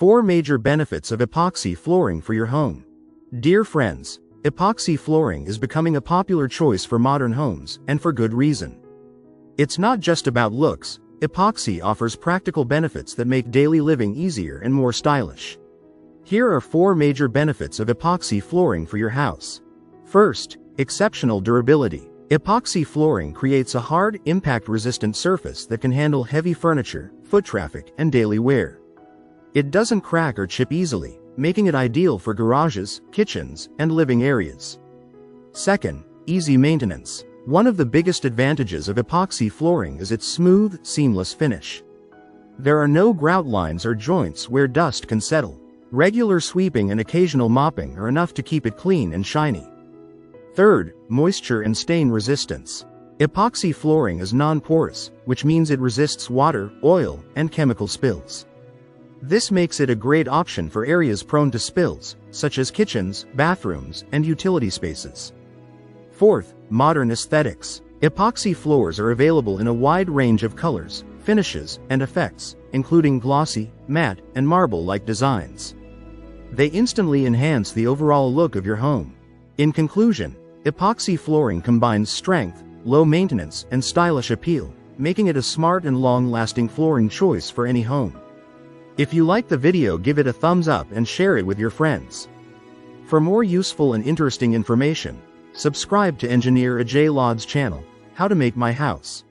4 major benefits of epoxy flooring for your home. Dear friends, epoxy flooring is becoming a popular choice for modern homes, and for good reason. It's not just about looks. Epoxy offers practical benefits that make daily living easier and more stylish. Here are 4 major benefits of epoxy flooring for your house. First, exceptional durability. Epoxy flooring creates a hard, impact-resistant surface that can handle heavy furniture, foot traffic, and daily wear. It doesn't crack or chip easily, making it ideal for garages, kitchens, and living areas. Second, easy maintenance. One of the biggest advantages of epoxy flooring is its smooth, seamless finish. There are no grout lines or joints where dust can settle. Regular sweeping and occasional mopping are enough to keep it clean and shiny. Third, moisture and stain resistance. Epoxy flooring is non-porous, which means it resists water, oil, and chemical spills. This makes it a great option for areas prone to spills, such as kitchens, bathrooms, and utility spaces. Fourth, modern aesthetics. Epoxy floors are available in a wide range of colors, finishes, and effects, including glossy, matte, and marble-like designs. They instantly enhance the overall look of your home. In conclusion, epoxy flooring combines strength, low maintenance, and stylish appeal, making it a smart and long-lasting flooring choice for any home. If you liked the video, give it a thumbs up and share it with your friends. For more useful and interesting information, subscribe to Engineer Ajay Lod's channel, How to Make My House.